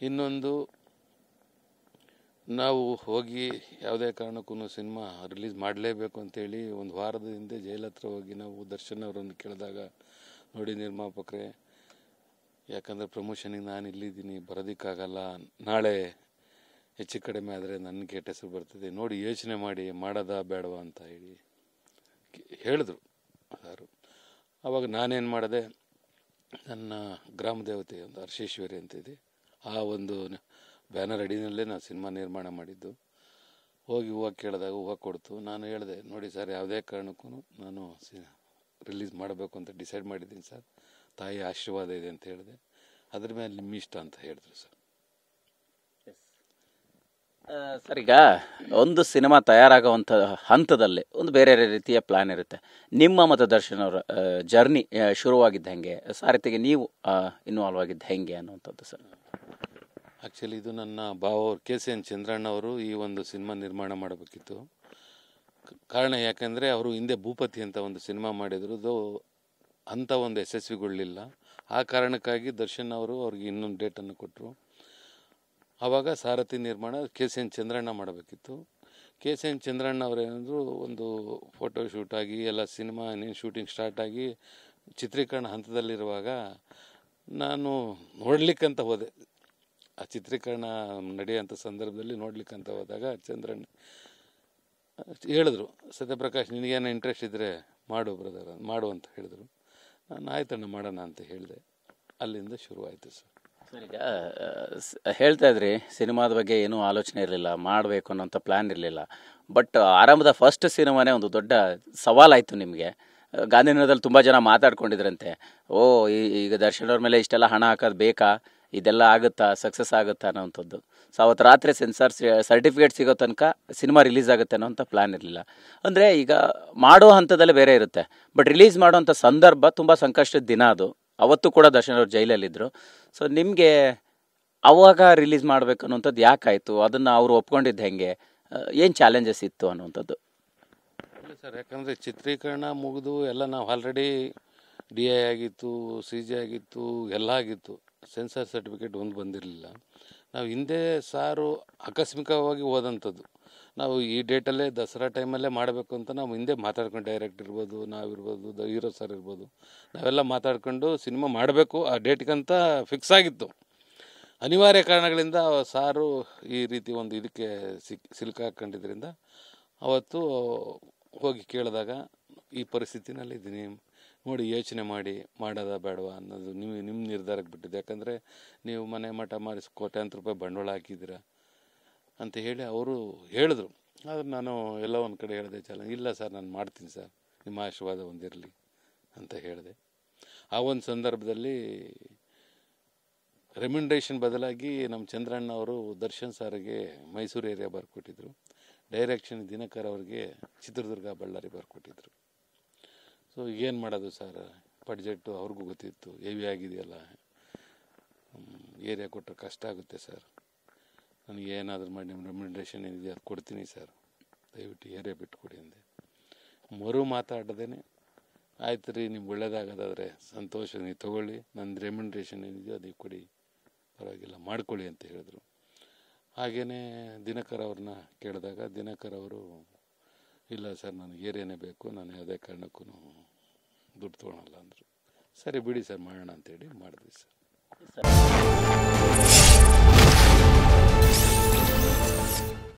ಇನ್ನೊಂದು ನಾವು ಹೋಗಿ ಯಾವುದೇ ಕಾರಣಕ್ಕೂ ಸಿನಿಮಾ ರಿಲೀಸ್ ಮಾಡಲೇಬೇಕು ಅಂತೇಳಿ ಒಂದು ವಾರದ ಹಿಂದೆ ಜೈಲ್ ಹತ್ರ ಹೋಗಿ ನಾವು ದರ್ಶನ್ ಅವರನ್ನು ಕೇಳಿದಾಗ, ನೋಡಿ ನಿರ್ಮಾಪಕರೇ, ಯಾಕಂದರೆ ಪ್ರಮೋಷನಿಗೆ ನಾನು ಇಲ್ಲಿದ್ದೀನಿ, ಬರೋದಕ್ಕಾಗಲ್ಲ, ನಾಳೆ ಹೆಚ್ಚು ಕಡಿಮೆ ಆದರೆ ನನ್ನ ಕೆಟ್ಟ ಹೆಸರು ಬರ್ತದೆ, ನೋಡಿ ಯೋಚನೆ ಮಾಡಿ ಮಾಡೋದಾ ಬೇಡವಾ ಅಂತ ಹೇಳಿದ್ರು ಯಾರು. ಆವಾಗ ನಾನೇನು ಮಾಡಿದೆ, ನನ್ನ ಗ್ರಾಮ ದೇವತೆ ಒಂದು ಹರ್ಷೇಶ್ವರಿ ಅಂತಿದೆ, ಆ ಒಂದು ಬ್ಯಾನರ್ ಅಡಿನಲ್ಲೇ ನಾನು ಸಿನಿಮಾ ನಿರ್ಮಾಣ ಮಾಡಿದ್ದು. ಹೋಗಿ ಹೂವು ಕೇಳಿದಾಗ ಹೂವು ಕೊಡ್ತು. ನಾನು ಹೇಳಿದೆ, ನೋಡಿ ಸರ್, ಯಾವುದೇ ಕಾರಣಕ್ಕೂ ನಾನು ರಿಲೀಸ್ ಮಾಡಬೇಕು ಅಂತ ಡಿಸೈಡ್ ಮಾಡಿದ್ದೀನಿ ಸರ್, ತಾಯಿ ಆಶೀರ್ವಾದ ಇದೆ ಅಂತ ಹೇಳಿದೆ. ಅದ್ರ ಮೇಲೆ ನಿಮ್ಮ ಇಷ್ಟ ಅಂತ ಹೇಳಿದ್ರು ಸರ್. ಸರ್, ಈಗ ಒಂದು ಸಿನಿಮಾ ತಯಾರಾಗುವಂಥ ಹಂತದಲ್ಲಿ ಒಂದು ಬೇರೆ ರೀತಿಯ ಪ್ಲಾನ್ ಇರುತ್ತೆ. ನಿಮ್ಮ ಮತ್ತು ದರ್ಶನ್ ಅವರ ಜರ್ನಿ ಶುರುವಾಗಿದ್ದು ಹೆಂಗೆ, ಸಾರಥಿಗೆ ನೀವು ಇನ್ವಾಲ್ವ್ ಆಗಿದ್ದು ಹೆಂಗೆ ಅನ್ನುವಂಥದ್ದು ಸರ್? ಆ್ಯಕ್ಚುಲಿ ಇದು ನನ್ನ ಭಾವವ್ರು KCN ಚಂದ್ರಣ್ಣ ಅವರು ಈ ಒಂದು ಸಿನಿಮಾ ನಿರ್ಮಾಣ ಮಾಡಬೇಕಿತ್ತು. ಕಾರಣ ಯಾಕೆಂದರೆ ಅವರು ಹಿಂದೆ ಭೂಪತಿ ಅಂತ ಒಂದು ಸಿನಿಮಾ ಮಾಡಿದ್ರು, ಅದು ಅಂಥ ಒಂದು ಯಶಸ್ವಿಗೊಳ್ಳಲಿಲ್ಲ. ಆ ಕಾರಣಕ್ಕಾಗಿ ದರ್ಶನ್ ಅವರು ಅವ್ರಿಗೆ ಇನ್ನೊಂದು ಡೇಟನ್ನು ಕೊಟ್ಟರು. ಆವಾಗ ಸಾರಥಿ ನಿರ್ಮಾಣ KCN ಚಂದ್ರಣ್ಣ ಮಾಡಬೇಕಿತ್ತು. KCN ಚಂದ್ರಣ್ಣ ಅವರೇನಾದರೂ ಒಂದು ಫೋಟೋ ಶೂಟ್ ಆಗಿ ಎಲ್ಲ ಸಿನಿಮಾ ಇನ್ನೇನು ಶೂಟಿಂಗ್ ಸ್ಟಾರ್ಟ್ ಆಗಿ ಚಿತ್ರೀಕರಣ ಹಂತದಲ್ಲಿರುವಾಗ ನಾನು ನೋಡ್ಲಿಕ್ಕಂತ ಹೋದೆ. ಆ ಚಿತ್ರೀಕರಣ ನಡೆಯೋಂಥ ಸಂದರ್ಭದಲ್ಲಿ ನೋಡ್ಲಿಕ್ಕಂತ ಹೋದಾಗ ಚಂದ್ರಣ್ಣ ಹೇಳಿದ್ರು, ಸತ್ಯಪ್ರಕಾಶ್, ನಿನಗೇನೋ ಇಂಟ್ರೆಸ್ಟ್ ಇದ್ದರೆ ಮಾಡು ಬ್ರದರ್, ಮಾಡು ಅಂತ ಹೇಳಿದ್ರು. ನಾನು ಆಯ್ತಣ್ಣ ಮಾಡೋಣ ಅಂತ ಹೇಳಿದೆ. ಅಲ್ಲಿಂದ ಶುರುವಾಯಿತು ಸರ್. ಸರ್, ಈಗ ಹೇಳ್ತಾ ಇದ್ರಿ ಸಿನಿಮಾದ ಬಗ್ಗೆ ಏನೂ ಆಲೋಚನೆ ಇರಲಿಲ್ಲ, ಮಾಡಬೇಕು ಅನ್ನೋಂಥ ಪ್ಲ್ಯಾನ್ ಇರಲಿಲ್ಲ. ಬಟ್ ಆರಂಭದ ಫಸ್ಟ್ ಸಿನಿಮಾನೇ ಒಂದು ದೊಡ್ಡ ಸವಾಲಾಯಿತು ನಿಮಗೆ. ಗಾಂಧಿನಗರದಲ್ಲಿ ತುಂಬ ಜನ ಮಾತಾಡ್ಕೊಂಡಿದ್ರಂತೆ, ಈಗ ದರ್ಶನ್ ಅವ್ರ ಮೇಲೆ ಇಷ್ಟೆಲ್ಲ ಹಣ ಹಾಕೋದು ಬೇಕಾ, ಇದೆಲ್ಲ ಆಗುತ್ತಾ, ಸಕ್ಸಸ್ ಆಗುತ್ತಾ ಅನ್ನೋವಂಥದ್ದು. ಸೊ ಅವತ್ತು ರಾತ್ರಿ ಸೆನ್ಸಾರ್ ಸರ್ಟಿಫಿಕೇಟ್ ಸಿಗೋ ತನಕ ಸಿನಿಮಾ ರಿಲೀಸ್ ಆಗುತ್ತೆ ಅನ್ನೋಂಥ ಪ್ಲ್ಯಾನ್ ಇರಲಿಲ್ಲ. ಅಂದರೆ ಈಗ ಮಾಡೋ ಹಂತದಲ್ಲೇ ಬೇರೆ ಇರುತ್ತೆ, ಬಟ್ ರಿಲೀಸ್ ಮಾಡೋವಂಥ ಸಂದರ್ಭ ತುಂಬ ಸಂಕಷ್ಟದ ದಿನ ಅದು. ಅವತ್ತು ಕೂಡ ದರ್ಶನ್ ಅವರು ಜೈಲಲ್ಲಿದ್ದರು. ಸೊ ನಿಮಗೆ ಅವಾಗ ರಿಲೀಸ್ ಮಾಡಬೇಕು ಅನ್ನೋಂಥದ್ದು ಯಾಕಾಯಿತು, ಅದನ್ನು ಅವರು ಒಪ್ಕೊಂಡಿದ್ದು ಹೆಂಗೆ, ಏನು ಚಾಲೆಂಜಸ್ ಇತ್ತು ಅನ್ನುವಂಥದ್ದು? ಇಲ್ಲ ಸರ್, ಯಾಕಂದರೆ ಚಿತ್ರೀಕರಣ ಮುಗಿದು ಎಲ್ಲ ನಾವು ಆಲ್ರೆಡಿ DI ಆಗಿತ್ತು, CG ಆಗಿತ್ತು, ಎಲ್ಲ ಆಗಿತ್ತು. ಸೆನ್ಸಾರ್ ಸರ್ಟಿಫಿಕೇಟ್ ಒಂದು ಬಂದಿರಲಿಲ್ಲ. ನಾವು ಹಿಂದೆ ಸಾರು ಆಕಸ್ಮಿಕವಾಗಿ ಹೋದಂಥದ್ದು. ನಾವು ಈ ಡೇಟಲ್ಲೇ ದಸರಾ ಟೈಮಲ್ಲೇ ಮಾಡಬೇಕು ಅಂತ ನಾವು ಹಿಂದೆ ಮಾತಾಡ್ಕೊಂಡು, ಡೈರೆಕ್ಟ್ ಇರ್ಬೋದು, ನಾವಿರ್ಬೋದು, ಹೀರೋ ಸರ್ ಇರ್ಬೋದು, ನಾವೆಲ್ಲ ಮಾತಾಡ್ಕೊಂಡು ಸಿನಿಮಾ ಮಾಡಬೇಕು ಆ ಡೇಟ್ಗಂತ ಫಿಕ್ಸ್ ಆಗಿತ್ತು. ಅನಿವಾರ್ಯ ಕಾರಣಗಳಿಂದ ಸಾರು ಈ ರೀತಿ ಒಂದು ಇದಕ್ಕೆ ಸಿಲುಕಾಕೊಂಡಿದ್ದರಿಂದ ಅವತ್ತು ಹೋಗಿ ಕೇಳಿದಾಗ, ಈ ಪರಿಸ್ಥಿತಿನಲ್ಲಿ ಇದ್ದೀನಿ, ನೋಡಿ ಯೋಚನೆ ಮಾಡಿ ಮಾಡೋದಾ ಬೇಡವಾ ಅನ್ನೋದು ನಿಮ್ಮ ನಿರ್ಧಾರಕ್ಕೆ ಬಿಟ್ಟಿದ್ದು. ಯಾಕಂದರೆ ನೀವು ಮನೆ ಮಠ ಮಾರಿಸಿ ಕೋಟ್ಯಾಂತರ ರೂಪಾಯಿ ಬಂಡವಾಳ ಹಾಕಿದ್ದೀರ ಅಂತ ಹೇಳಿ ಅವರು ಹೇಳಿದ್ರು. ಆದ್ರೆ ನಾನು ಎಲ್ಲ ಒಂದು ಕಡೆ ಹೇಳಿದೆ, ಇಲ್ಲ ಸರ್, ನಾನು ಮಾಡ್ತೀನಿ ಸರ್, ನಿಮ್ಮ ಆಶೀರ್ವಾದ ಒಂದಿರಲಿ ಅಂತ ಹೇಳಿದೆ. ಆ ಒಂದು ಸಂದರ್ಭದಲ್ಲಿ ರೆಮ್ಯುನರೇಷನ್ ಬದಲಾಗಿ ನಮ್ಮ ಚಂದ್ರಣ್ಣ ಅವರು ದರ್ಶನ್ ಸಾರಿಗೆ ಮೈಸೂರು ಏರಿಯಾ ಬರ್ಕೊಟ್ಟಿದ್ರು, ಡೈರೆಕ್ಷನ್ ದಿನಕರ್ ಅವ್ರಿಗೆ ಚಿತ್ರದುರ್ಗ ಬಳ್ಳಾರಿ ಬರ್ಕೊಟ್ಟಿದ್ರು. ಸೊ ಏನು ಮಾಡೋದು ಸರ್, ಬಡ್ಜೆಟ್ಟು ಅವ್ರಿಗೂ ಗೊತ್ತಿತ್ತು, ಹೆವಿ ಆಗಿದೆಯಲ್ಲ, ಏರಿಯಾ ಕೊಟ್ಟರೆ ಕಷ್ಟ ಆಗುತ್ತೆ ಸರ್, ನನಗೆ ಏನಾದರೂ ಮಾಡಿ ನಿಮ್ಮ ರೆಮ್ಯುನರೇಷನ್ ಏನಿದೆ ಅದು ಕೊಡ್ತೀನಿ ಸರ್, ದಯವಿಟ್ಟು ಏರಿಯಾ ಬಿಟ್ಕೊಡಿ ಅಂದೆ. ಮರು ಮಾತಾಡ್ದೇ, ಆಯ್ತು ರೀ, ನಿಮ್ಗೆ ಒಳ್ಳೇದಾಗೋದಾದರೆ ಸಂತೋಷ, ನೀವು ತೊಗೊಳ್ಳಿ, ನನ್ನ ರೆಮ್ಯುನರೇಷನ್ ಏನಿದೆಯೋ ಅದಕ್ಕೆ ಕೊಡಿ, ಪರವಾಗಿಲ್ಲ ಮಾಡ್ಕೊಳ್ಳಿ ಅಂತ ಹೇಳಿದ್ರು. ಹಾಗೆಯೇ ದಿನಕರ್ ಅವ್ರನ್ನ ಕೇಳಿದಾಗ ದಿನಕರ್ ಅವರು, ಇಲ್ಲ ಸರ್, ನನಗೆ ಏರಿಯಾನೇ ಬೇಕು, ನಾನು ಯಾವುದೇ ಕಾರಣಕ್ಕೂ ದುಡ್ಡು ತೊಗೊಳಲ್ಲ ಅಂದರು. ಸರಿ ಬಿಡಿ ಸರ್, ಮಾಡೋಣ ಅಂತೇಳಿ ಮಾಡಿದ್ವಿ ಸರ್.